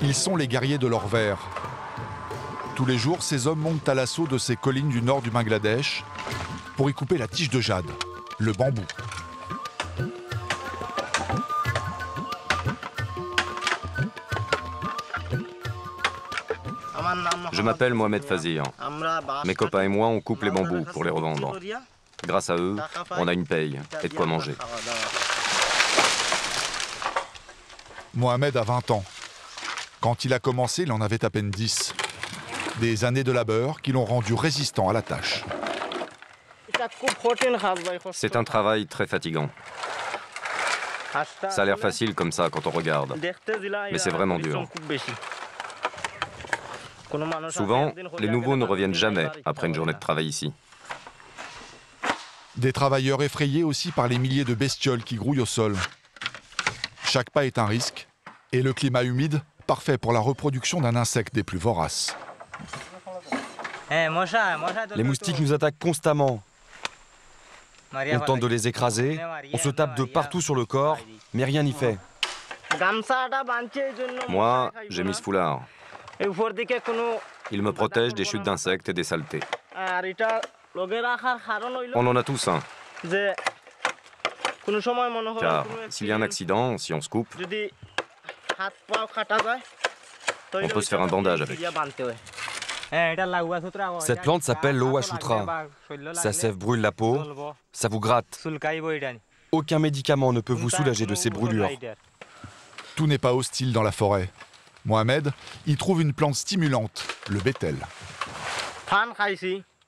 Ils sont les guerriers de leur verre. Tous les jours, ces hommes montent à l'assaut de ces collines du nord du Bangladesh pour y couper la tige de jade, le bambou. Je m'appelle Mohamed Fazir. Mes copains et moi, on coupe les bambous pour les revendre. Grâce à eux, on a une paye et de quoi manger. Mohamed a 20 ans. Quand il a commencé, il en avait à peine 10. Des années de labeur qui l'ont rendu résistant à la tâche. C'est un travail très fatigant. Ça a l'air facile comme ça quand on regarde, mais c'est vraiment dur. Souvent, les nouveaux ne reviennent jamais après une journée de travail ici. Des travailleurs effrayés aussi par les milliers de bestioles qui grouillent au sol. Chaque pas est un risque, et le climat humide, parfait pour la reproduction d'un insecte des plus voraces. Les moustiques nous attaquent constamment. On tente de les écraser, on se tape de partout sur le corps, mais rien n'y fait. Moi, j'ai mis ce foulard. Il me protège des chutes d'insectes et des saletés. On en a tous un. Car s'il y a un accident, si on se coupe, on peut se faire un bandage avec. Cette plante s'appelle l'Owashutra. Sa sève brûle la peau, ça vous gratte. Aucun médicament ne peut vous soulager de ces brûlures. Tout n'est pas hostile dans la forêt. Mohamed y trouve une plante stimulante, le bétel.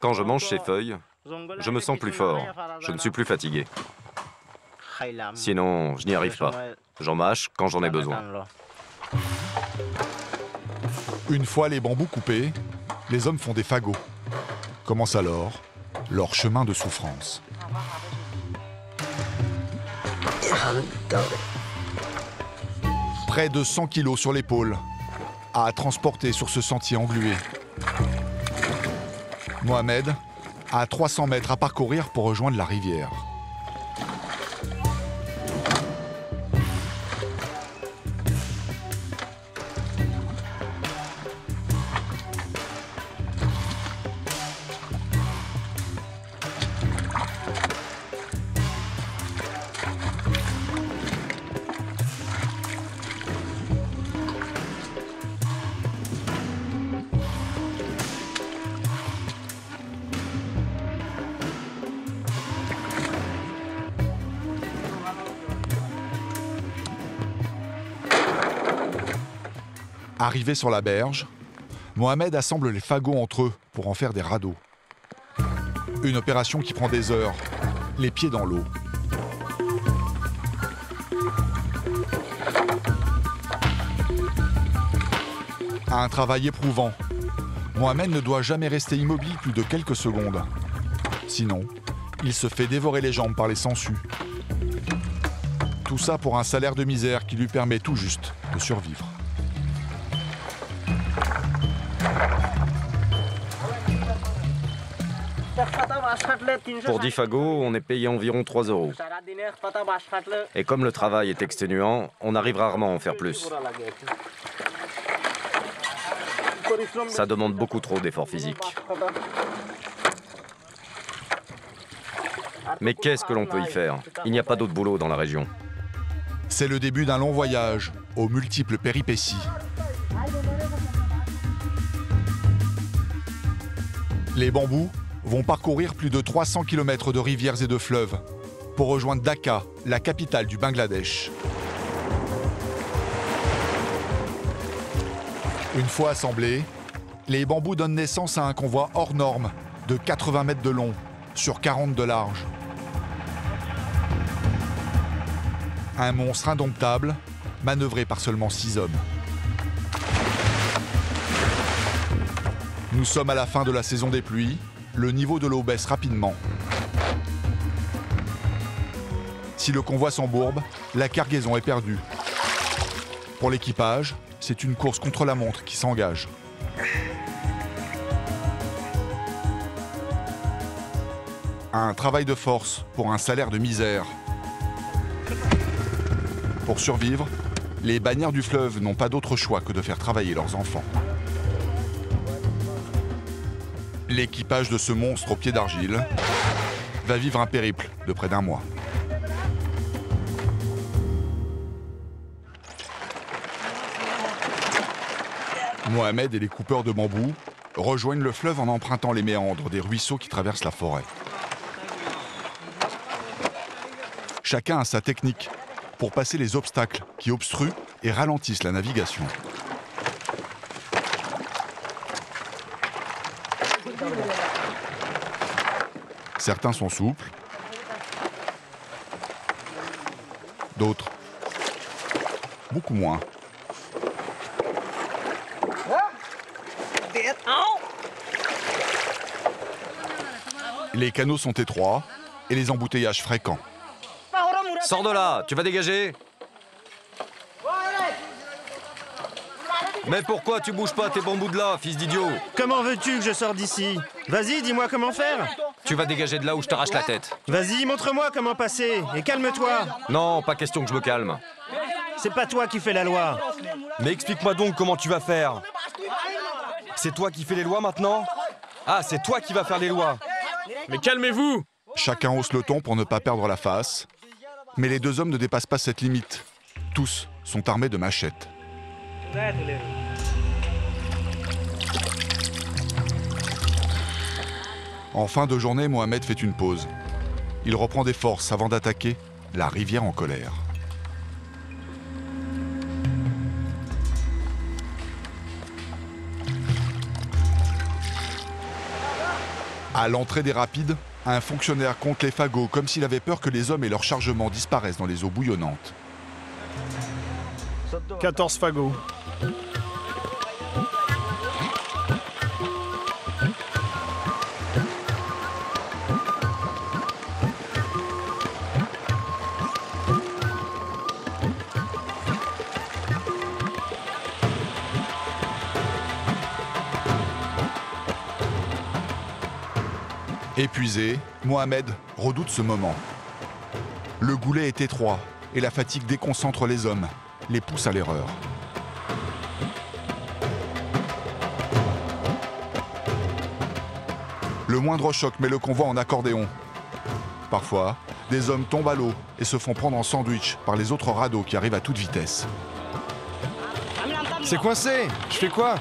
Quand je mange ces feuilles, je me sens plus fort. Je ne suis plus fatigué. Sinon, je n'y arrive pas. J'en mâche quand j'en ai besoin. Une fois les bambous coupés, les hommes font des fagots. Commence alors leur chemin de souffrance. Près de 100 kilos sur l'épaule, à transporter sur ce sentier englué. Mohamed a 300 mètres à parcourir pour rejoindre la rivière. Arrivé sur la berge, Mohamed assemble les fagots entre eux pour en faire des radeaux. Une opération qui prend des heures, les pieds dans l'eau. Un travail éprouvant. Mohamed ne doit jamais rester immobile plus de quelques secondes. Sinon, il se fait dévorer les jambes par les sangsues. Tout ça pour un salaire de misère qui lui permet tout juste de survivre. Pour 10 fagots, on est payé environ 3 €. Et comme le travail est exténuant, on arrive rarement à en faire plus. Ça demande beaucoup trop d'efforts physiques. Mais qu'est-ce que l'on peut y faire? Il n'y a pas d'autre boulot dans la région. C'est le début d'un long voyage, aux multiples péripéties. Les bambous vont parcourir plus de 300 km de rivières et de fleuves pour rejoindre Dhaka, la capitale du Bangladesh. Une fois assemblés, les bambous donnent naissance à un convoi hors norme de 80 mètres de long sur 40 de large. Un monstre indomptable, manœuvré par seulement 6 hommes. Nous sommes à la fin de la saison des pluies. Le niveau de l'eau baisse rapidement. Si le convoi s'embourbe, la cargaison est perdue. Pour l'équipage, c'est une course contre la montre qui s'engage. Un travail de force pour un salaire de misère. Pour survivre, Les bannières du fleuve n'ont pas d'autre choix que de faire travailler leurs enfants. L'équipage de ce monstre aux pieds d'argile va vivre un périple de près d'1 mois. Mohamed et les coupeurs de bambou rejoignent le fleuve en empruntant les méandres des ruisseaux qui traversent la forêt. Chacun a sa technique pour passer les obstacles qui obstruent et ralentissent la navigation. Certains sont souples, d'autres beaucoup moins. Les canaux sont étroits et les embouteillages fréquents. Sors de là, tu vas dégager. Mais pourquoi tu bouges pas tes bambous de là, fils d'idiot? Comment veux-tu que je sorte d'ici? Vas-y, dis-moi comment faire. Tu vas dégager de là où je t'arrache la tête. Vas-y, montre-moi comment passer, et calme-toi. Non, pas question que je me calme. C'est pas toi qui fais la loi. Mais explique-moi donc comment tu vas faire. C'est toi qui fais les lois maintenant? Ah, c'est toi qui vas faire les lois. Mais calmez-vous! Chacun hausse le ton pour ne pas perdre la face. Mais les deux hommes ne dépassent pas cette limite. Tous sont armés de machettes. En fin de journée, Mohamed fait une pause. Il reprend des forces avant d'attaquer la rivière en colère. À l'entrée des rapides, un fonctionnaire compte les fagots comme s'il avait peur que les hommes et leur chargement disparaissent dans les eaux bouillonnantes. 14 fagots. Épuisé, Mohamed redoute ce moment. Le goulet est étroit et la fatigue déconcentre les hommes, les pousse à l'erreur. Le moindre choc met le convoi en accordéon. Parfois, des hommes tombent à l'eau et se font prendre en sandwich par les autres radeaux qui arrivent à toute vitesse. C'est coincé. Je fais quoi?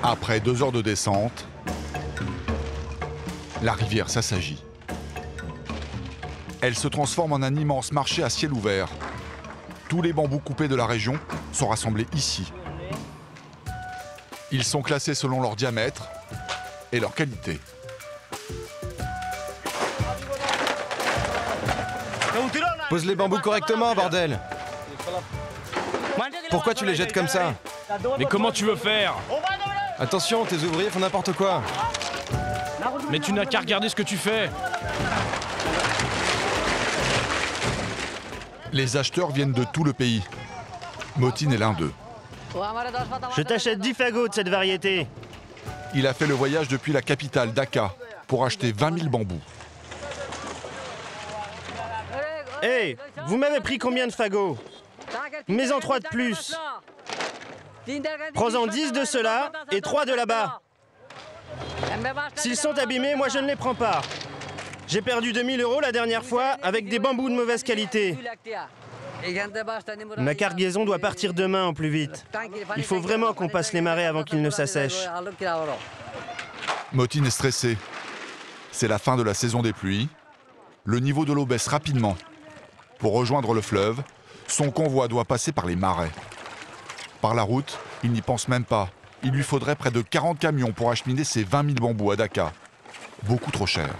Après 2 heures de descente, la rivière s'assagit. Elle se transforme en un immense marché à ciel ouvert. Tous les bambous coupés de la région sont rassemblés ici. Ils sont classés selon leur diamètre et leur qualité. Pose les bambous correctement, bordel. Pourquoi tu les jettes comme ça? Mais comment tu veux faire? Attention, tes ouvriers font n'importe quoi. Mais tu n'as qu'à regarder ce que tu fais. Les acheteurs viennent de tout le pays. Motin est l'un d'eux. Je t'achète 10 fagots de cette variété. Il a fait le voyage depuis la capitale, Dhaka, pour acheter 20 000 bambous. Hé, vous m'avez pris combien de fagots? Mets-en 3 de plus. Prends-en 10 de ceux-là et 3 de là-bas. S'ils sont abîmés, moi je ne les prends pas. J'ai perdu 2000 € la dernière fois avec des bambous de mauvaise qualité. Ma cargaison doit partir demain au plus vite. Il faut vraiment qu'on passe les marais avant qu'ils ne s'assèchent. Motin est stressé. C'est la fin de la saison des pluies. Le niveau de l'eau baisse rapidement. Pour rejoindre le fleuve, son convoi doit passer par les marais. Par la route, il n'y pense même pas. Il lui faudrait près de 40 camions pour acheminer ses 20 000 bambous à Dhaka. Beaucoup trop cher.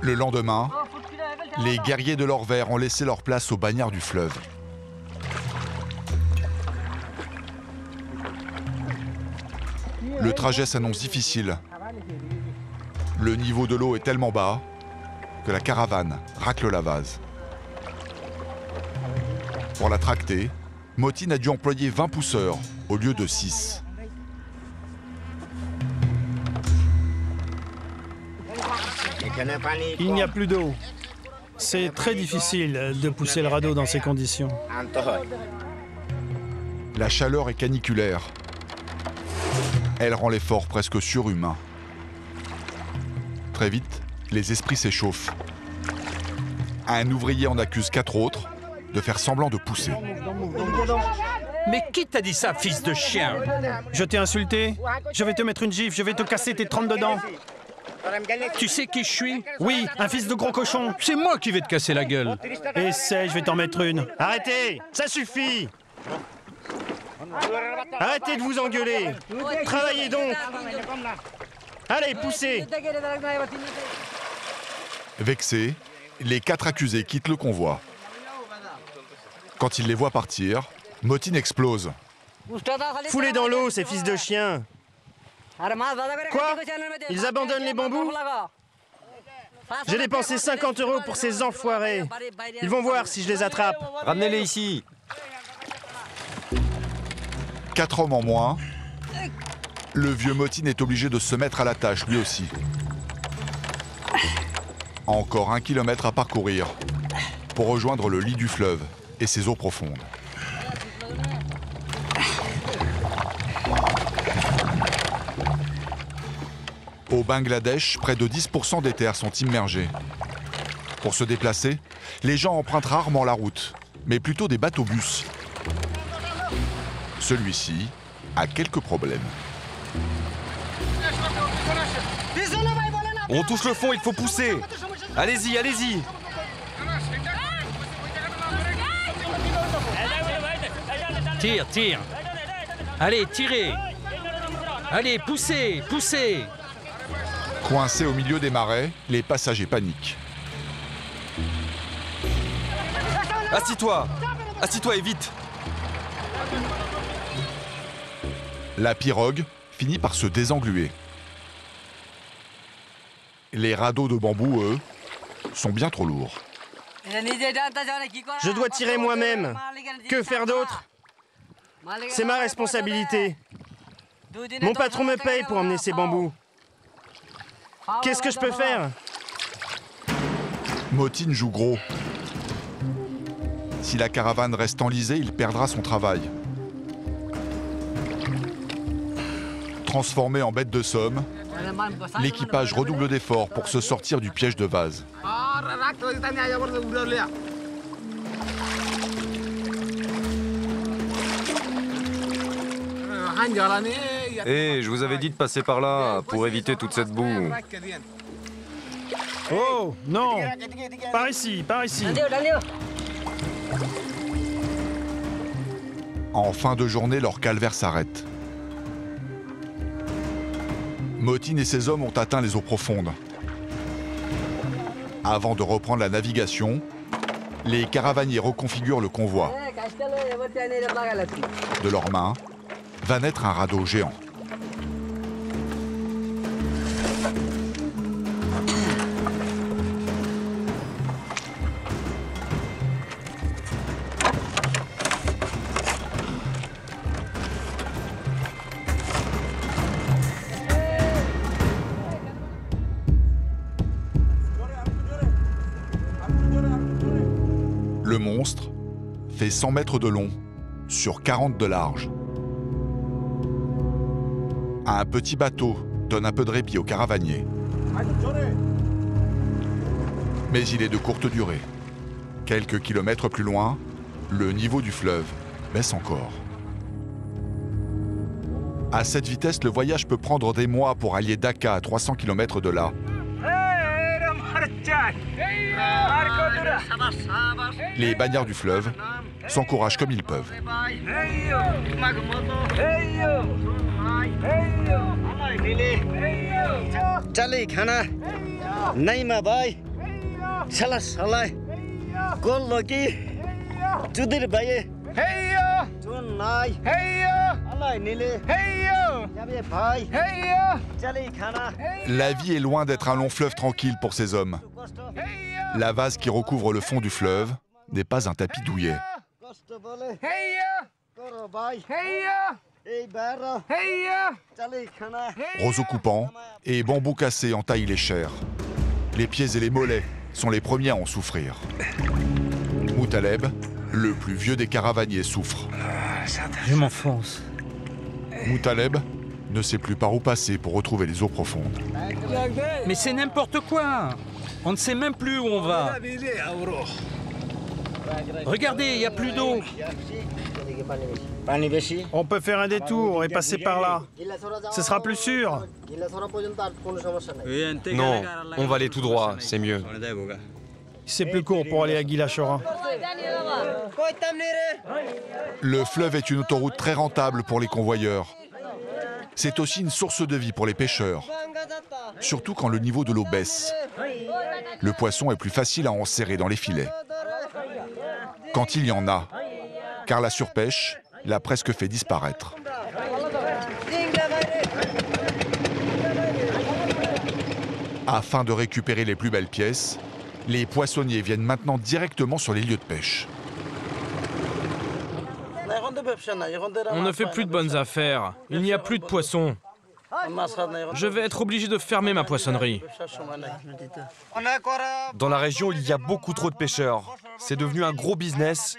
Le lendemain, les guerriers de l'Orvers ont laissé leur place aux bannières du fleuve. Le trajet s'annonce difficile. Le niveau de l'eau est tellement bas que la caravane racle la vase. Pour la tracter, Motin a dû employer 20 pousseurs au lieu de 6. Il n'y a plus d'eau. C'est très difficile de pousser le radeau dans ces conditions. La chaleur est caniculaire. Elle rend l'effort presque surhumain. Très vite, les esprits s'échauffent. Un ouvrier en accuse 4 autres de faire semblant de pousser. Mais qui t'a dit ça, fils de chien? Je t'ai insulté? Je vais te mettre une gifle, je vais te casser tes 32 dents. Tu sais qui je suis? Oui, un fils de gros cochon. C'est moi qui vais te casser la gueule. Essaie, je vais t'en mettre une. Arrêtez, ça suffit. Arrêtez de vous engueuler. Travaillez donc. Allez, poussez. Vexés, les 4 accusés quittent le convoi. Quand ils les voient partir, Motin explose. Foulez dans l'eau, ces fils de chiens. Quoi? Ils abandonnent les bambous? J'ai dépensé 50 € pour ces enfoirés. Ils vont voir si je les attrape. Ramenez-les ici. 4 hommes en moins. Le vieux Motin est obligé de se mettre à la tâche, lui aussi. Encore 1 kilomètre à parcourir pour rejoindre le lit du fleuve et ses eaux profondes. Au Bangladesh, près de 10% des terres sont immergées. Pour se déplacer, les gens empruntent rarement la route, mais plutôt des bateaux-bus. Celui-ci a quelques problèmes. On touche le fond, il faut pousser. Allez-y, allez-y. Tire, tire. Allez, tirez. Allez, poussez, poussez. Coincés au milieu des marais, les passagers paniquent. Assis-toi. Assis-toi et vite. La pirogue finit par se désengluer. Les radeaux de bambou, eux, sont bien trop lourds. Je dois tirer moi-même. Que faire d'autre? C'est ma responsabilité. Mon patron me paye pour emmener ces bambous. Qu'est-ce que je peux faire? Motin joue gros. Si la caravane reste enlisée, il perdra son travail. Transformé en bête de somme, l'équipage redouble d'efforts pour se sortir du piège de vase. Je vous avais dit de passer par là pour éviter toute cette boue. Oh, non. Par ici, par ici. En fin de journée, leur calvaire s'arrête. Motin et ses hommes ont atteint les eaux profondes. Avant de reprendre la navigation, les caravaniers reconfigurent le convoi. De leurs mains va naître un radeau géant. Le monstre fait 100 mètres de long sur 40 de large. Un petit bateau donne un peu de répit aux caravaniers. Mais il est de courte durée. Quelques kilomètres plus loin, le niveau du fleuve baisse encore. À cette vitesse, le voyage peut prendre des mois pour allier Dhaka à 300 km de là. Les bagnards du fleuve s'encouragent comme ils peuvent. La vie est loin d'être un long fleuve tranquille pour ces hommes. La vase qui recouvre le fond du fleuve n'est pas un tapis douillet. Roseaux coupants et bambous cassés entaillent les chairs. Les pieds et les mollets sont les premiers à en souffrir. Moutaleb, le plus vieux des caravaniers, souffre. Je m'enfonce. Moutaleb ne sait plus par où passer pour retrouver les eaux profondes. Mais c'est n'importe quoi. On ne sait même plus où on va. Regardez, il n'y a plus d'eau. On peut faire un détour et passer par là. Ce sera plus sûr. Non, on va aller tout droit, c'est mieux. C'est plus court pour aller à Guilachora. Le fleuve est une autoroute très rentable pour les convoyeurs. C'est aussi une source de vie pour les pêcheurs, surtout quand le niveau de l'eau baisse. Le poisson est plus facile à enserrer dans les filets. Quand il y en a, car la surpêche l'a presque fait disparaître. Afin de récupérer les plus belles pièces, les poissonniers viennent maintenant directement sur les lieux de pêche. On ne fait plus de bonnes affaires. Il n'y a plus de poissons. Je vais être obligé de fermer ma poissonnerie. Dans la région, il y a beaucoup trop de pêcheurs. C'est devenu un gros business.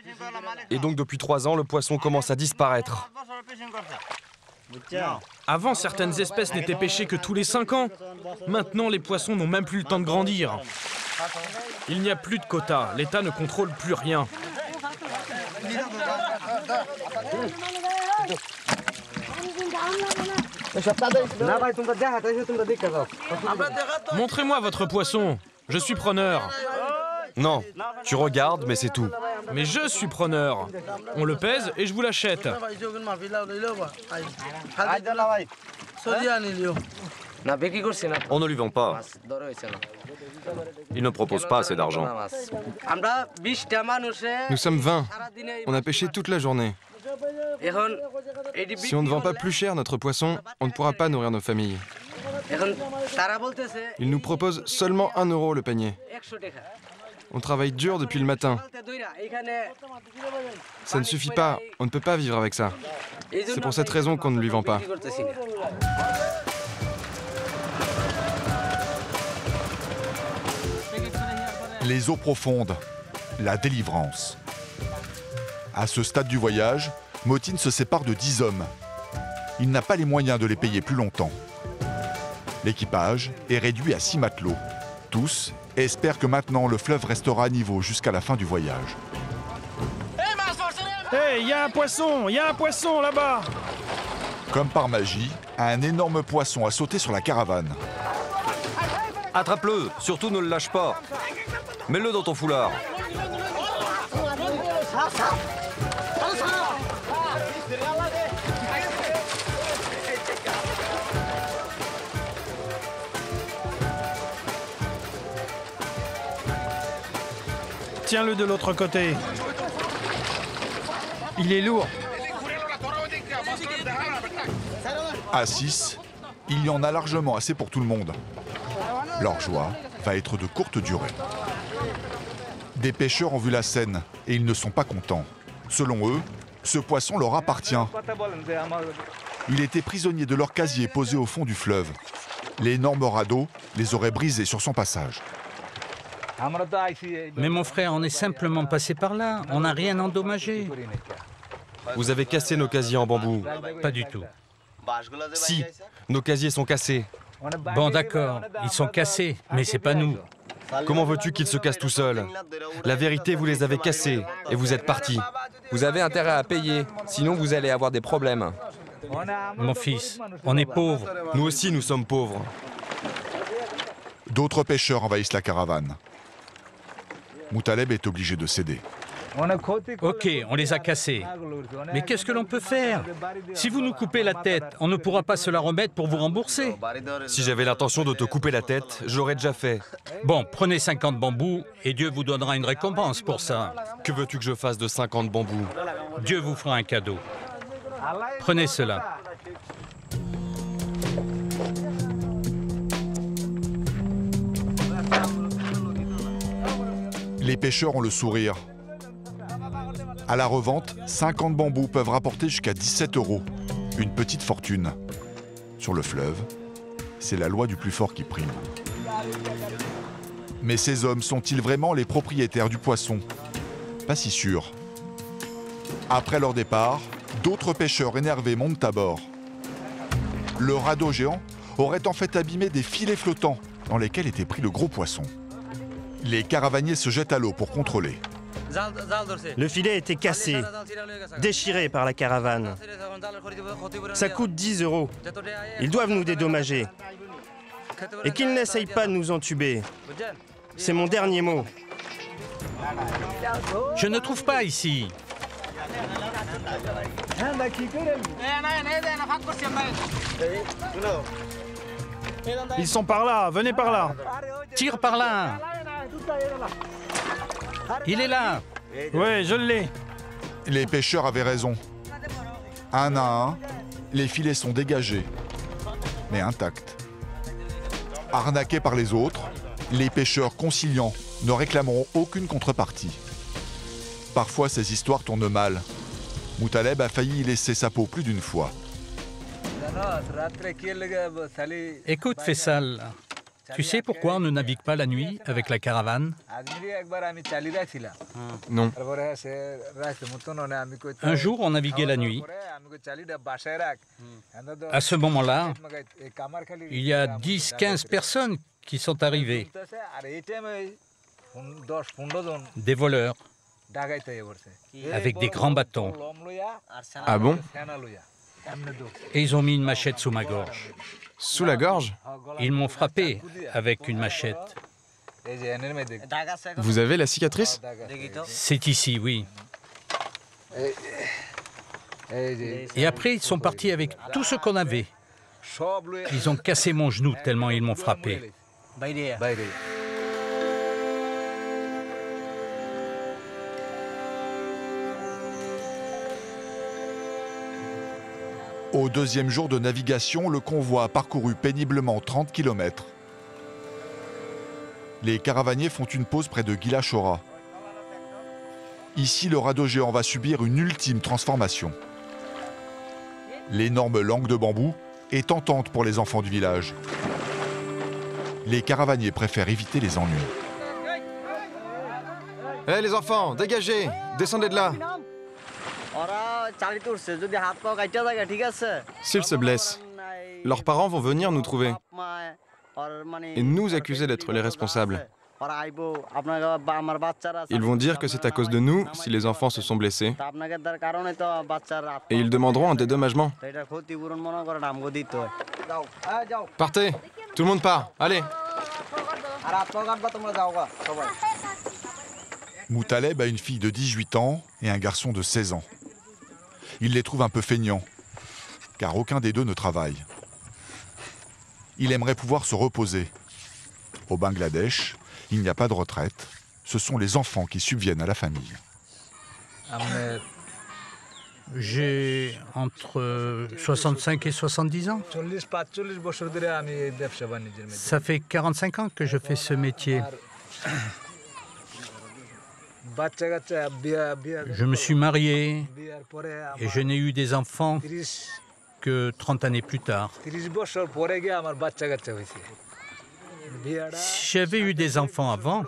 Et donc, depuis 3 ans, le poisson commence à disparaître. Avant, certaines espèces n'étaient pêchées que tous les 5 ans. Maintenant, les poissons n'ont même plus le temps de grandir. Il n'y a plus de quotas. L'État ne contrôle plus rien. Montrez-moi votre poisson. Je suis preneur. Non, tu regardes, mais c'est tout. Mais je suis preneur. On le pèse et je vous l'achète. On ne lui vend pas. Il ne propose pas assez d'argent. Nous sommes 20. On a pêché toute la journée. Si on ne vend pas plus cher notre poisson, on ne pourra pas nourrir nos familles. Ils nous proposent seulement 1 euro le panier. On travaille dur depuis le matin. Ça ne suffit pas, on ne peut pas vivre avec ça. C'est pour cette raison qu'on ne lui vend pas. Les eaux profondes, la délivrance. À ce stade du voyage, Motine se sépare de 10 hommes. Il n'a pas les moyens de les payer plus longtemps. L'équipage est réduit à 6 matelots. Tous espèrent que maintenant le fleuve restera à niveau jusqu'à la fin du voyage. Hé, il y a un poisson! Il y a un poisson là-bas! Comme par magie, un énorme poisson a sauté sur la caravane. Attrape-le, surtout ne le lâche pas. Mets-le dans ton foulard. Tiens-le de l'autre côté. Il est lourd. À 6, il y en a largement assez pour tout le monde. Leur joie va être de courte durée. Des pêcheurs ont vu la scène et ils ne sont pas contents. Selon eux, ce poisson leur appartient. Il était prisonnier de leur casier posé au fond du fleuve. L'énorme radeau les aurait brisés sur son passage. Mais mon frère, on est simplement passé par là. On n'a rien endommagé. Vous avez cassé nos casiers en bambou. Pas du tout. Si, nos casiers sont cassés. Bon, d'accord, ils sont cassés, mais c'est pas nous. Comment veux-tu qu'ils se cassent tout seuls? La vérité, vous les avez cassés et vous êtes partis. Vous avez intérêt à payer, sinon vous allez avoir des problèmes. Mon fils, on est pauvres. Nous aussi, nous sommes pauvres. D'autres pêcheurs envahissent la caravane. Moutaleb est obligé de céder. Ok, on les a cassés. Mais qu'est-ce que l'on peut faire? Si vous nous coupez la tête, on ne pourra pas se la remettre pour vous rembourser. Si j'avais l'intention de te couper la tête, je l'aurais déjà fait. Bon, prenez 50 bambous et Dieu vous donnera une récompense pour ça. Que veux-tu que je fasse de 50 bambous? Dieu vous fera un cadeau. Prenez cela. Les pêcheurs ont le sourire. À la revente, 50 bambous peuvent rapporter jusqu'à 17 €. Une petite fortune. Sur le fleuve, c'est la loi du plus fort qui prime. Mais ces hommes sont-ils vraiment les propriétaires du poisson? Pas si sûr. Après leur départ, d'autres pêcheurs énervés montent à bord. Le radeau géant aurait en fait abîmé des filets flottants dans lesquels était pris le gros poisson. Les caravaniers se jettent à l'eau pour contrôler. Le filet était cassé, déchiré par la caravane. Ça coûte 10 €. Ils doivent nous dédommager. Et qu'ils n'essayent pas de nous entuber. C'est mon dernier mot. Je ne trouve pas ici. Ils sont par là, venez par là. Tire par là. Il est là. Ouais, je l'ai. Les pêcheurs avaient raison. Un à un, les filets sont dégagés, mais intacts. Arnaqués par les autres, les pêcheurs conciliants ne réclameront aucune contrepartie. Parfois, ces histoires tournent mal. Moutaleb a failli y laisser sa peau plus d'une fois. Écoute, Faisal, tu sais pourquoi on ne navigue pas la nuit avec la caravane? Non. Un jour, on naviguait la nuit. À ce moment-là, il y a 10-15 personnes qui sont arrivées. Des voleurs, avec des grands bâtons. Ah bon? Et ils ont mis une machette sous ma gorge. Sous la gorge? Ils m'ont frappé avec une machette. Vous avez la cicatrice? C'est ici, oui. Et après, ils sont partis avec tout ce qu'on avait. Ils ont cassé mon genou tellement ils m'ont frappé. Au deuxième jour de navigation, le convoi a parcouru péniblement 30 km. Les caravaniers font une pause près de Gila Shora. Ici, le radeau géant va subir une ultime transformation. L'énorme langue de bambou est tentante pour les enfants du village. Les caravaniers préfèrent éviter les ennuis. Hé les enfants, dégagez! Descendez de là! S'ils se blessent, leurs parents vont venir nous trouver et nous accuser d'être les responsables. Ils vont dire que c'est à cause de nous si les enfants se sont blessés et ils demanderont un dédommagement. Partez! Tout le monde part! Allez! Moutaleb a une fille de 18 ans et un garçon de 16 ans. Il les trouve un peu feignants, car aucun des deux ne travaille. Il aimerait pouvoir se reposer. Au Bangladesh, il n'y a pas de retraite. Ce sont les enfants qui subviennent à la famille. J'ai entre 65 et 70 ans. Ça fait 45 ans que je fais ce métier. Je me suis marié et je n'ai eu des enfants que 30 années plus tard. Si j'avais eu des enfants avant,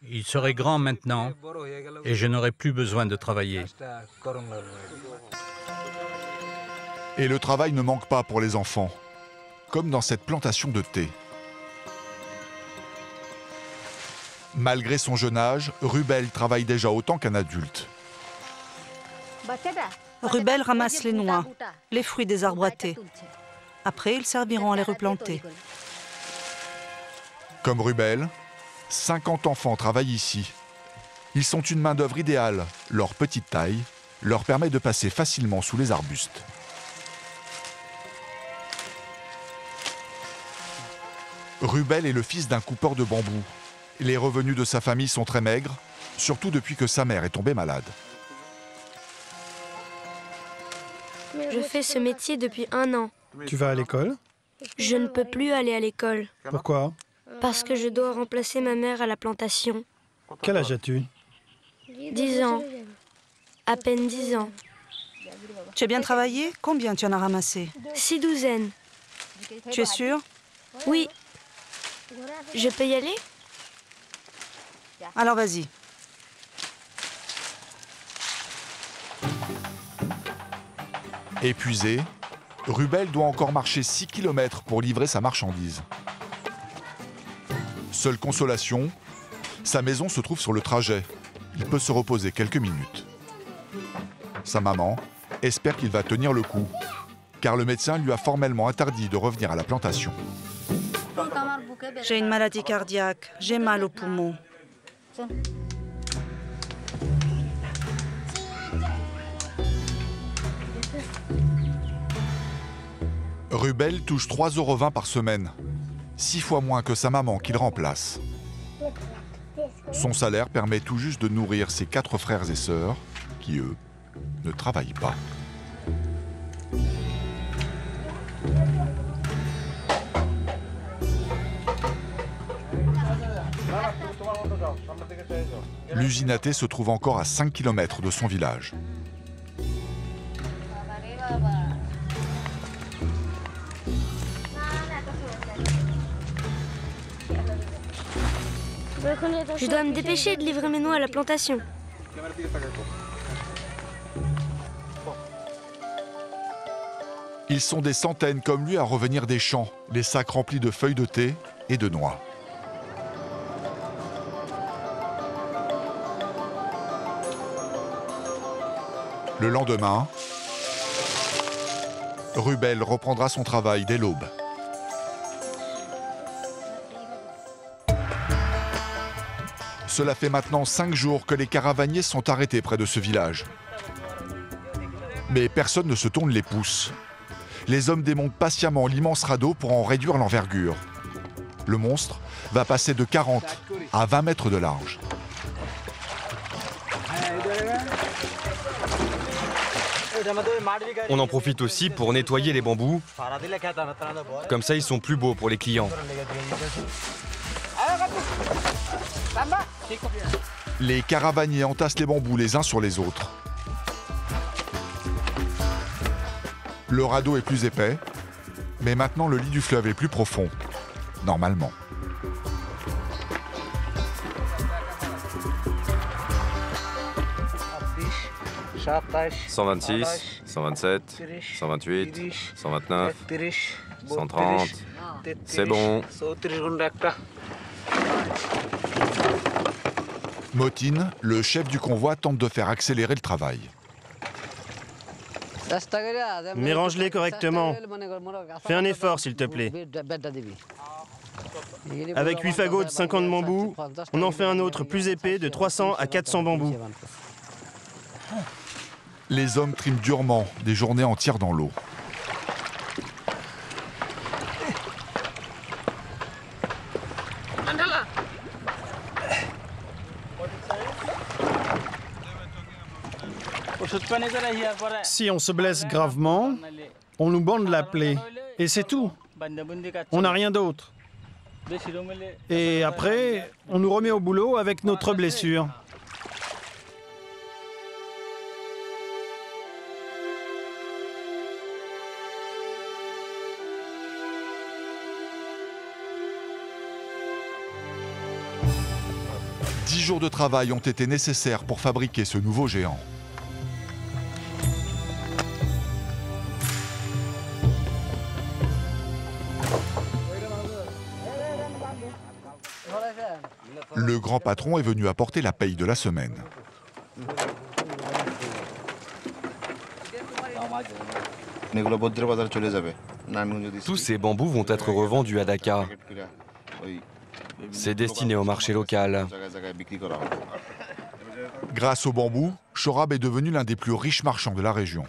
ils seraient grands maintenant et je n'aurais plus besoin de travailler. Et le travail ne manque pas pour les enfants, comme dans cette plantation de thé. Malgré son jeune âge, Rubel travaille déjà autant qu'un adulte. Rubel ramasse les noix, les fruits des arbres à thé. Après, ils serviront à les replanter. Comme Rubel, 50 enfants travaillent ici. Ils sont une main-d'œuvre idéale. Leur petite taille leur permet de passer facilement sous les arbustes. Rubel est le fils d'un coupeur de bambou. Les revenus de sa famille sont très maigres, surtout depuis que sa mère est tombée malade. Je fais ce métier depuis 1 an. Tu vas à l'école? Je ne peux plus aller à l'école. Pourquoi? Parce que je dois remplacer ma mère à la plantation. Quel âge as-tu? 10 ans. À peine 10 ans. Tu as bien travaillé? Combien tu en as ramassé? 6 douzaines. Tu es sûr? Oui. Je peux y aller? Alors vas-y. Épuisé, Rubel doit encore marcher 6 km pour livrer sa marchandise. Seule consolation, sa maison se trouve sur le trajet. Il peut se reposer quelques minutes. Sa maman espère qu'il va tenir le coup, car le médecin lui a formellement interdit de revenir à la plantation. J'ai une maladie cardiaque, j'ai mal aux poumons. Rubel touche 3,20 € par semaine, 6 fois moins que sa maman qu'il remplace. Son salaire permet tout juste de nourrir ses 4 frères et sœurs, qui eux, ne travaillent pas. L'usine à thé se trouve encore à 5 km de son village. Je dois me dépêcher de livrer mes noix à la plantation. Ils sont des centaines comme lui à revenir des champs, les sacs remplis de feuilles de thé et de noix. Le lendemain, Rubel reprendra son travail dès l'aube. Cela fait maintenant 5 jours que les caravaniers sont arrêtés près de ce village. Mais personne ne se tourne les pouces. Les hommes démontent patiemment l'immense radeau pour en réduire l'envergure. Le monstre va passer de 40 à 20 mètres de large. On en profite aussi pour nettoyer les bambous. Comme ça, ils sont plus beaux pour les clients. Les caravaniers entassent les bambous les uns sur les autres. Le radeau est plus épais, mais maintenant le lit du fleuve est plus profond, normalement. « 126, 127, 128, 129, 130, c'est bon. » Motine, le chef du convoi, tente de faire accélérer le travail. Mais range-les correctement. Fais un effort, s'il te plaît. Avec 8 fagots de 50 bambous, on en fait un autre plus épais de 300 à 400 bambous. Les hommes triment durement, des journées entières dans l'eau. Si on se blesse gravement, on nous bande la plaie. Et c'est tout. On n'a rien d'autre. Et après, on nous remet au boulot avec notre blessure. « 10 jours de travail ont été nécessaires pour fabriquer ce nouveau géant. Le grand patron est venu apporter la paye de la semaine. Tous ces bambous vont être revendus à Dakar. C'est destiné au marché local. Grâce au bambou, Chorab est devenu l'un des plus riches marchands de la région.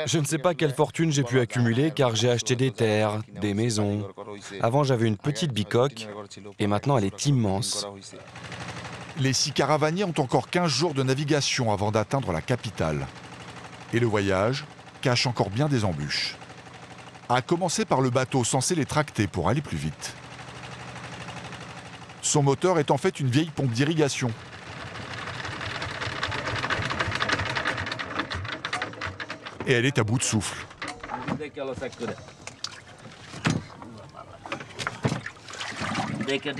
Je ne sais pas quelle fortune j'ai pu accumuler car j'ai acheté des terres, des maisons. Avant j'avais une petite bicoque et maintenant elle est immense. Les 6 caravaniers ont encore 15 jours de navigation avant d'atteindre la capitale. Et le voyage cache encore bien des embûches. À commencer par le bateau censé les tracter pour aller plus vite. Son moteur est en fait une vieille pompe d'irrigation. Et elle est à bout de souffle.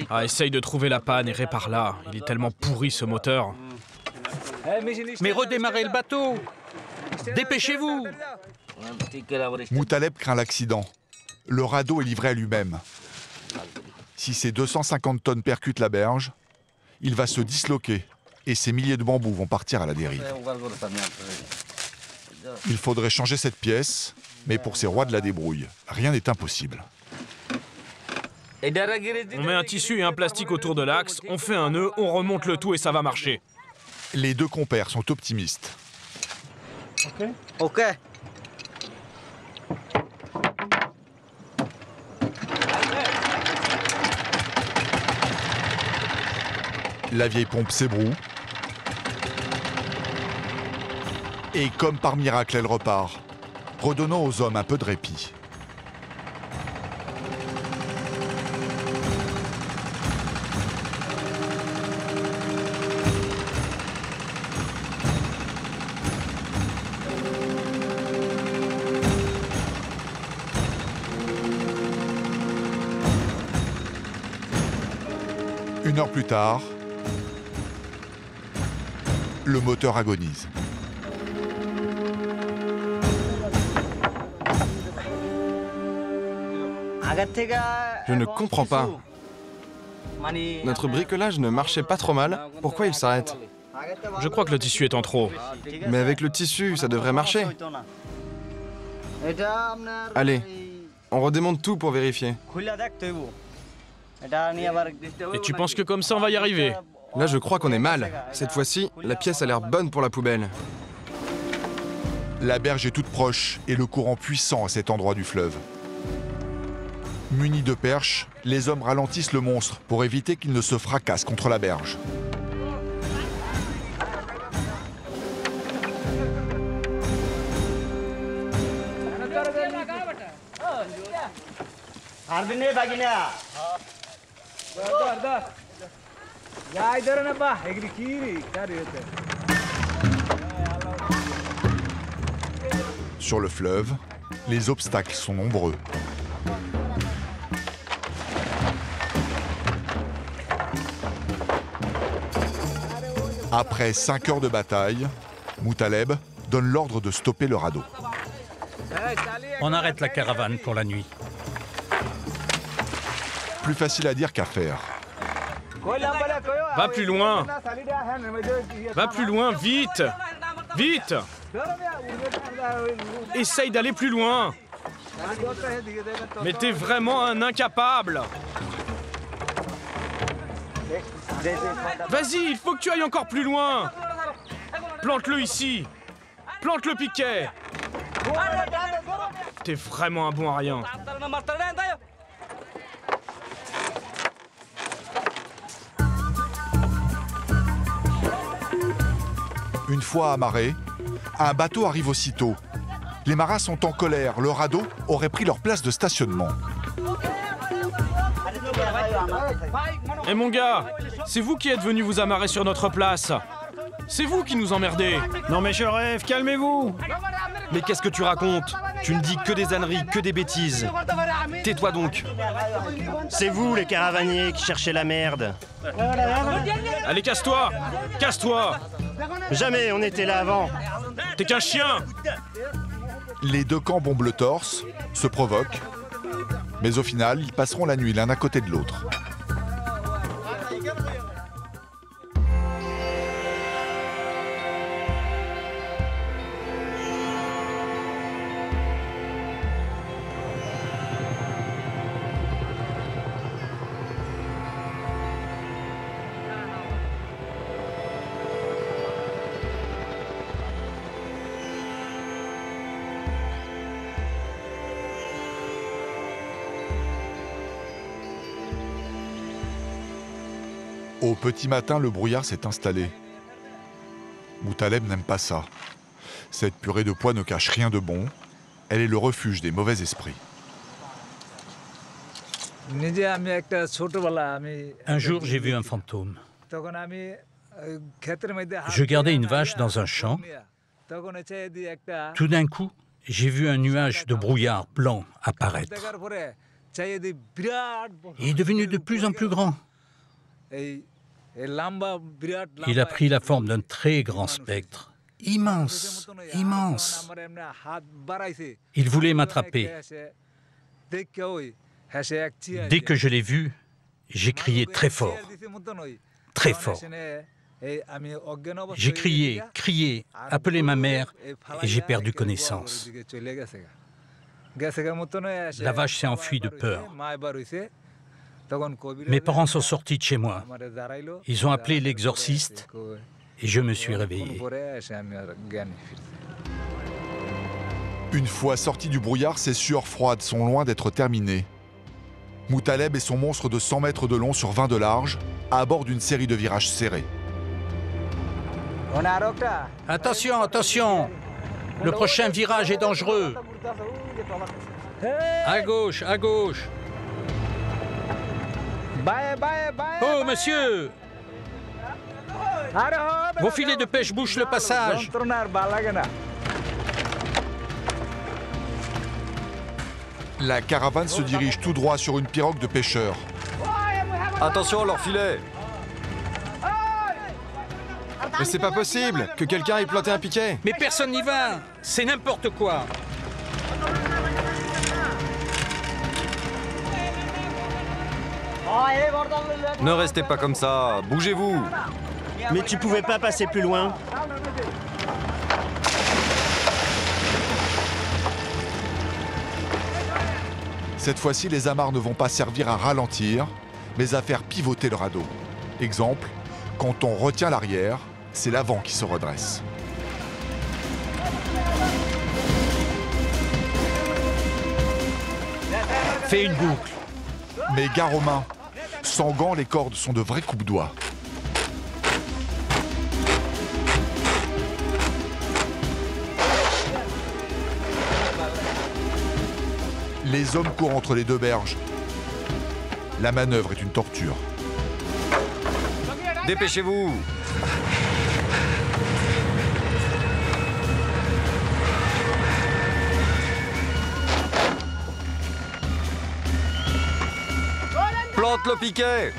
Ah, essaye de trouver la panne et répare-la. Il est tellement pourri ce moteur. Mais redémarrez le bateau! Dépêchez-vous! Moutaleb craint l'accident. Le radeau est livré à lui-même. Si ces 250 tonnes percutent la berge, il va se disloquer et ces milliers de bambous vont partir à la dérive. Il faudrait changer cette pièce, mais pour ces rois de la débrouille, rien n'est impossible. On met un tissu et un plastique autour de l'axe, on fait un nœud, on remonte le tout et ça va marcher. Les deux compères sont optimistes. Ok. La vieille pompe s'ébroue. Et comme par miracle, elle repart, redonnant aux hommes un peu de répit. Une heure plus tard, le moteur agonise. Je ne comprends pas. Notre bricolage ne marchait pas trop mal. Pourquoi il s'arrête? Je crois que le tissu est en trop. Mais avec le tissu, ça devrait marcher. Allez, on redémonte tout pour vérifier. Et tu penses que comme ça on va y arriver? Là, je crois qu'on est mal. Cette fois-ci, la pièce a l'air bonne pour la poubelle. La berge est toute proche et le courant puissant à cet endroit du fleuve. Munis de perches, les hommes ralentissent le monstre pour éviter qu'il ne se fracasse contre la berge. Sur le fleuve, les obstacles sont nombreux. Après 5 heures de bataille, Moutaleb donne l'ordre de stopper le radeau. On arrête la caravane pour la nuit. Plus facile à dire qu'à faire. Va plus loin! Va plus loin, vite! Vite! Essaye d'aller plus loin! Mais t'es vraiment un incapable! Vas-y, il faut que tu ailles encore plus loin! Plante-le ici! Plante le piquet! T'es vraiment un bon à rien. Une fois amarré, un bateau arrive aussitôt. Les marins sont en colère, le radeau aurait pris leur place de stationnement. Eh mon gars, c'est vous qui êtes venus vous amarrer sur notre place. C'est vous qui nous emmerdez. Non mais je rêve, calmez-vous. Mais qu'est-ce que tu racontes? Tu ne dis que des âneries, que des bêtises. Tais-toi donc. C'est vous, les caravaniers, qui cherchez la merde. Allez, casse-toi! Casse-toi! Jamais on était là avant. T'es qu'un chien! Les deux camps bombent le torse, se provoquent, mais au final, ils passeront la nuit l'un à côté de l'autre. Au petit matin, le brouillard s'est installé. Moutaleb n'aime pas ça. Cette purée de pois ne cache rien de bon. Elle est le refuge des mauvais esprits. Un jour, j'ai vu un fantôme. Je gardais une vache dans un champ. Tout d'un coup, j'ai vu un nuage de brouillard blanc apparaître. Il est devenu de plus en plus grand. Il a pris la forme d'un très grand spectre. Immense, immense. Il voulait m'attraper. Dès que je l'ai vu, j'ai crié très fort. Très fort. J'ai crié, crié, appelé ma mère et j'ai perdu connaissance. La vache s'est enfuie de peur. Mes parents sont sortis de chez moi. Ils ont appelé l'exorciste et je me suis réveillé. Une fois sortis du brouillard, ces sueurs froides sont loin d'être terminées. Moutaleb et son monstre de 100 mètres de long sur 20 de large abordent une série de virages serrés. Attention, attention! Le prochain virage est dangereux. À gauche, à gauche. Oh, monsieur! Vos filets de pêche bouchent le passage. La caravane se dirige tout droit sur une pirogue de pêcheurs. Attention à leur filet! Mais c'est pas possible que quelqu'un ait planté un piquet. Mais personne n'y va. C'est n'importe quoi. Ne restez pas comme ça, bougez-vous! Mais tu pouvais pas passer plus loin? Cette fois-ci, les amarres ne vont pas servir à ralentir, mais à faire pivoter le radeau. Exemple, quand on retient l'arrière, c'est l'avant qui se redresse. Fais une boucle. Mais gare aux mains. Sans gants, les cordes sont de vrais coupe-doigts. Les hommes courent entre les deux berges. La manœuvre est une torture. Dépêchez-vous! Plante le piquet!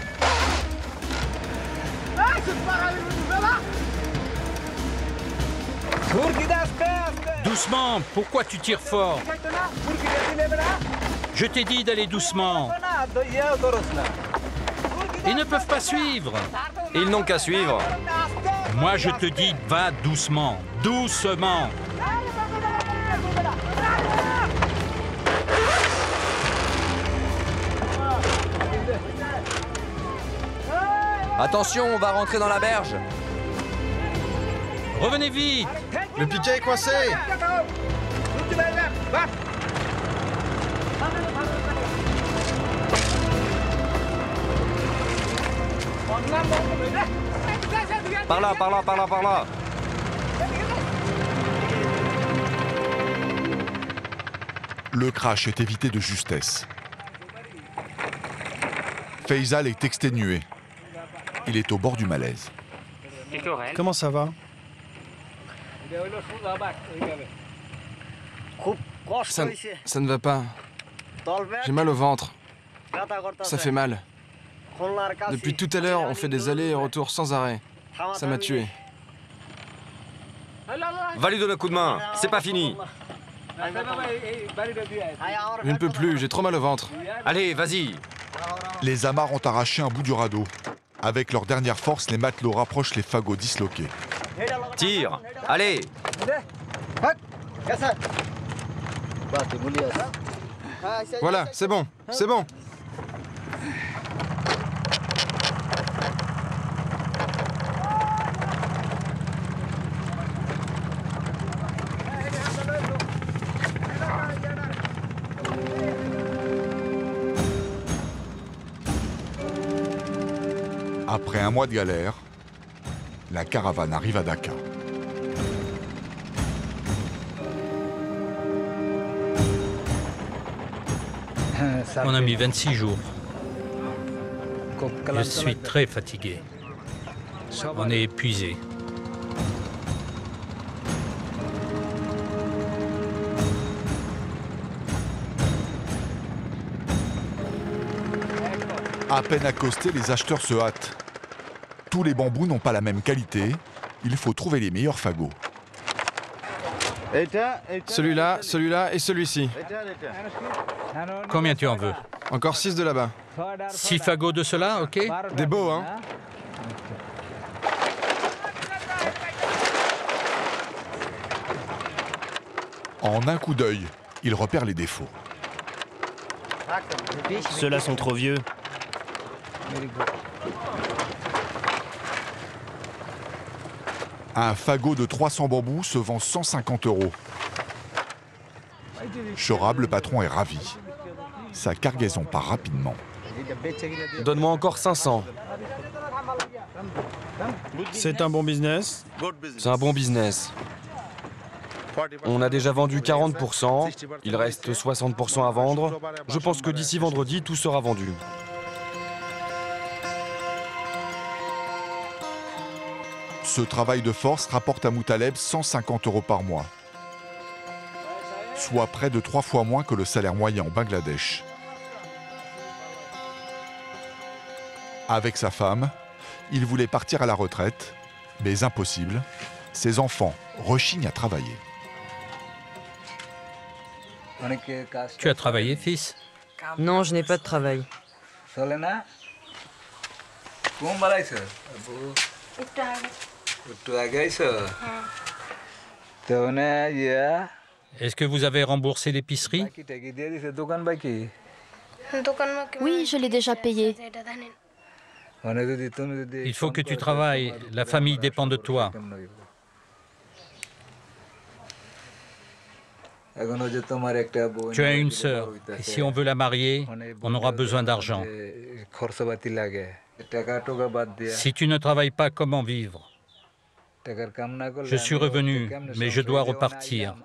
Doucement, pourquoi tu tires fort? Je t'ai dit d'aller doucement. Ils ne peuvent pas suivre. Ils n'ont qu'à suivre. Moi, je te dis, va doucement, doucement. Attention, on va rentrer dans la berge. Revenez vite. Le piquet est coincé. Par là, par là, par là, par là. Le crash est évité de justesse. Faisal est exténué. Il est au bord du malaise. Comment ça va? Ça ne va pas. J'ai mal au ventre. Ça fait mal. Depuis tout à l'heure, on fait des allers et retours sans arrêt. Ça m'a tué. Va lui donner un coup de main, c'est pas fini. Je ne peux plus, j'ai trop mal au ventre. Allez, vas-y. Les amarres ont arraché un bout du radeau. Avec leur dernière force, les matelots rapprochent les fagots disloqués. Tire, allez. Voilà, c'est bon, c'est bon. Après un mois de galère, la caravane arrive à Dakar. On a mis 26 jours. Je suis très fatigué. On est épuisé. À peine accostés, les acheteurs se hâtent. Tous les bambous n'ont pas la même qualité. Il faut trouver les meilleurs fagots. Celui-là, celui-là et celui-ci. Combien tu en veux? Encore 6 de là-bas. 6 fagots de cela, ok? Des beaux, hein? En un coup d'œil, il repère les défauts. Ceux-là sont trop vieux. Un fagot de 300 bambous se vend 150 €. Chorab, le patron, est ravi. Sa cargaison part rapidement. Donne-moi encore 500. C'est un bon business. C'est un bon business. On a déjà vendu 40%, il reste 60% à vendre. Je pense que d'ici vendredi, tout sera vendu. Ce travail de force rapporte à Moutaleb 150 € par mois, soit près de 3 fois moins que le salaire moyen en Bangladesh. Avec sa femme, il voulait partir à la retraite, mais impossible. Ses enfants rechignent à travailler. Tu as travaillé, fils? Non, je n'ai pas de travail. Est-ce que vous avez remboursé l'épicerie? Oui, je l'ai déjà payé. Il faut que tu travailles. La famille dépend de toi. Tu as une sœur, et si on veut la marier, on aura besoin d'argent. Si tu ne travailles pas, comment vivre? Je suis revenu, mais je dois repartir.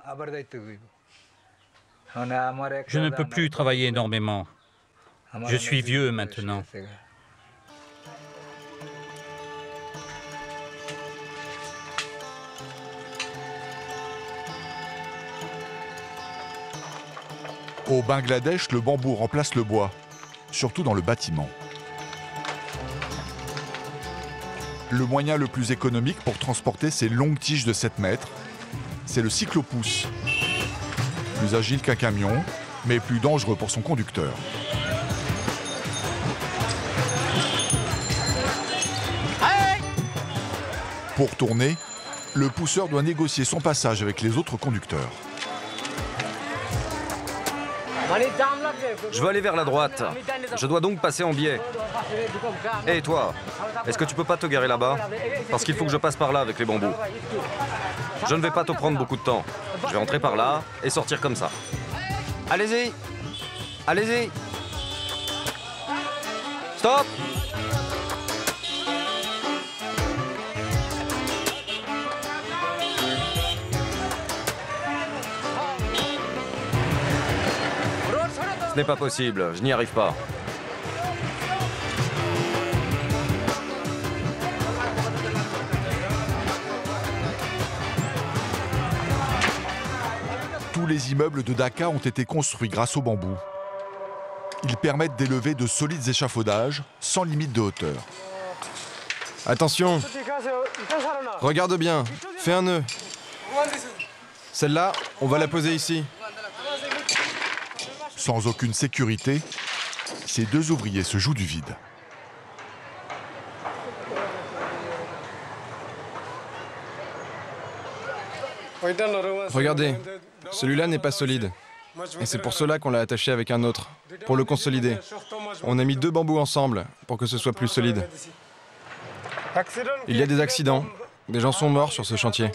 Je ne peux plus travailler énormément. Je suis vieux maintenant. Au Bangladesh, le bambou remplace le bois, surtout dans le bâtiment. Le moyen le plus économique pour transporter ces longues tiges de 7 mètres, c'est le cyclopousse. Plus agile qu'un camion, mais plus dangereux pour son conducteur. Pour tourner, le pousseur doit négocier son passage avec les autres conducteurs. Je veux aller vers la droite. Je dois donc passer en biais. Et toi, est-ce que tu peux pas te garer là-bas? Parce qu'il faut que je passe par là avec les bambous. Je ne vais pas te prendre beaucoup de temps. Je vais entrer par là et sortir comme ça. Allez-y! Allez-y! Stop! Ce n'est pas possible, je n'y arrive pas. Tous les immeubles de Dhaka ont été construits grâce au bambou. Ils permettent d'élever de solides échafaudages sans limite de hauteur. Attention! Regarde bien, fais un nœud. Celle-là, on va la poser ici. Sans aucune sécurité, ces deux ouvriers se jouent du vide. Regardez, celui-là n'est pas solide. Et c'est pour cela qu'on l'a attaché avec un autre, pour le consolider. On a mis 2 bambous ensemble pour que ce soit plus solide. Il y a des accidents. Des gens sont morts sur ce chantier.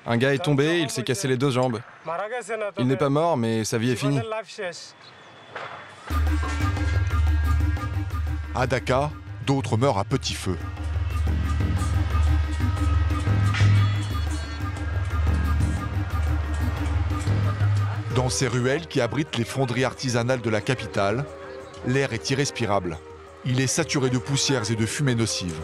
Un gars est tombé, il s'est cassé les 2 jambes. Il n'est pas mort, mais sa vie est finie. À Dhaka, d'autres meurent à petit feu. Dans ces ruelles qui abritent les fonderies artisanales de la capitale, l'air est irrespirable. Il est saturé de poussières et de fumées nocives.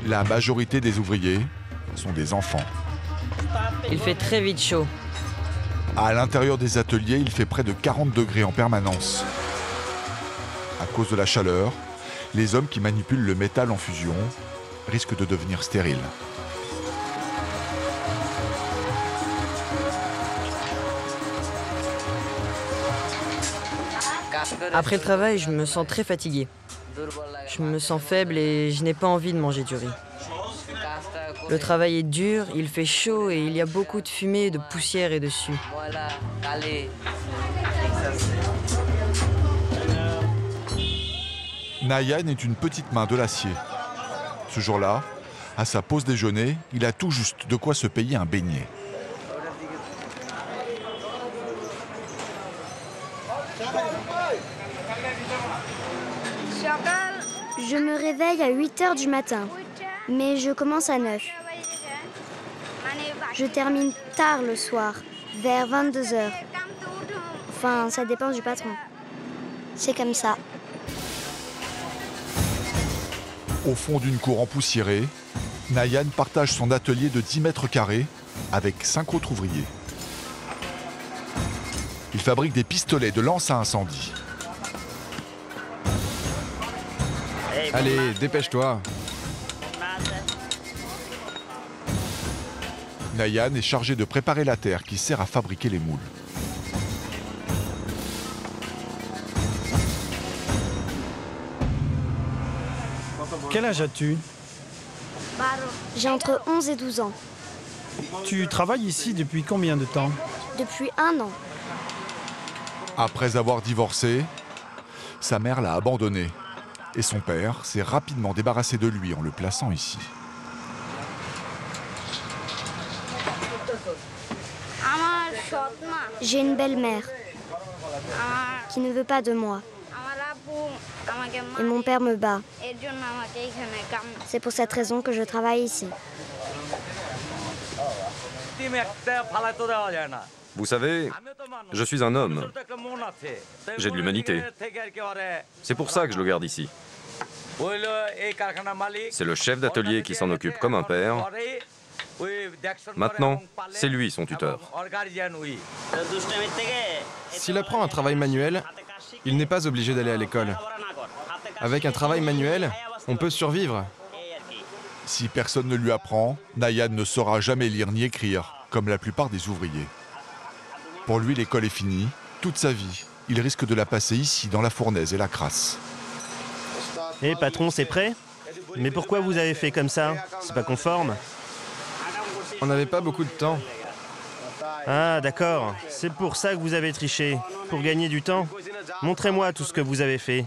La majorité des ouvriers sont des enfants. Il fait très vite chaud. À l'intérieur des ateliers, il fait près de 40 degrés en permanence. À cause de la chaleur, les hommes qui manipulent le métal en fusion risquent de devenir stériles. Après le travail, je me sens très fatigué. Je me sens faible et je n'ai pas envie de manger du riz. Le travail est dur, il fait chaud et il y a beaucoup de fumée, de poussière et de suie. Nayan est une petite main de l'acier. Ce jour-là, à sa pause déjeuner, il a tout juste de quoi se payer un beignet. Je me réveille à 8 h du matin, mais je commence à 9. Je termine tard le soir, vers 22 h. Enfin, ça dépend du patron. C'est comme ça. Au fond d'une cour empoussiérée, Nayan partage son atelier de 10 mètres carrés avec 5 autres ouvriers. Il fabrique des pistolets de lance à incendie. Allez, dépêche-toi. Nayan est chargé de préparer la terre qui sert à fabriquer les moules. Quel âge as-tu? J'ai entre 11 et 12 ans. Tu travailles ici depuis combien de temps? Depuis 1 an. Après avoir divorcé, sa mère l'a abandonné. Et son père s'est rapidement débarrassé de lui en le plaçant ici. J'ai une belle-mère qui ne veut pas de moi. Et mon père me bat. C'est pour cette raison que je travaille ici. Vous savez, je suis un homme. J'ai de l'humanité. C'est pour ça que je le garde ici. C'est le chef d'atelier qui s'en occupe comme un père. Maintenant, c'est lui son tuteur. S'il apprend un travail manuel, il n'est pas obligé d'aller à l'école. Avec un travail manuel, on peut survivre. Si personne ne lui apprend, Nayan ne saura jamais lire ni écrire, comme la plupart des ouvriers. Pour lui, l'école est finie. Toute sa vie, il risque de la passer ici, dans la fournaise et la crasse. Hé, patron, c'est prêt? Mais pourquoi vous avez fait comme ça? C'est pas conforme? On n'avait pas beaucoup de temps. Ah, d'accord. C'est pour ça que vous avez triché. Pour gagner du temps. Montrez-moi tout ce que vous avez fait.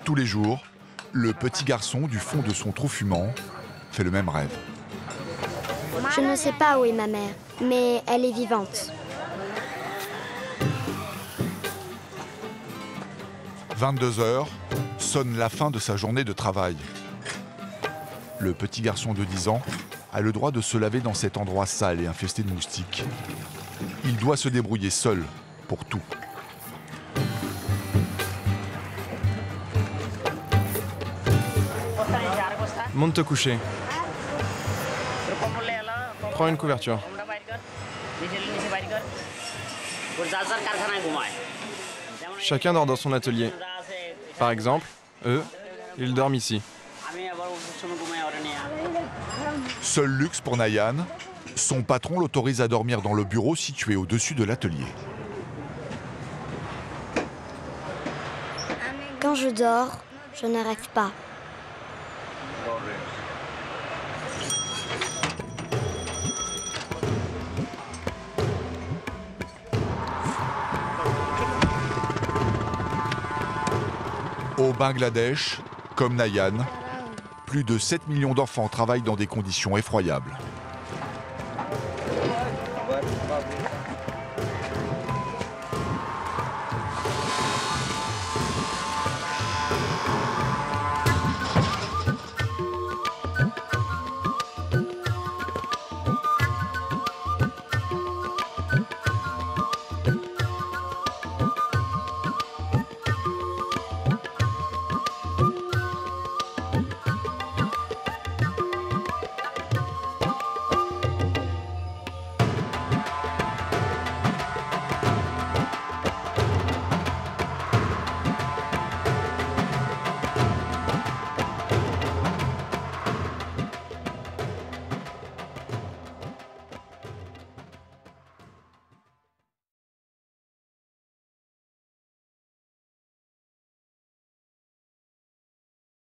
Tous les jours, le petit garçon du fond de son trou fumant fait le même rêve. Je ne sais pas où est ma mère, mais elle est vivante. 22 h sonne la fin de sa journée de travail. Le petit garçon de 10 ans a le droit de se laver dans cet endroit sale et infesté de moustiques. Il doit se débrouiller seul pour tout. Monte te coucher. Prends une couverture. Chacun dort dans son atelier. Par exemple, eux, ils dorment ici. Seul luxe pour Nayan, son patron l'autorise à dormir dans le bureau situé au-dessus de l'atelier. Quand je dors, je ne rêve pas. Au Bangladesh, comme Nayan, plus de 7 millions d'enfants travaillent dans des conditions effroyables.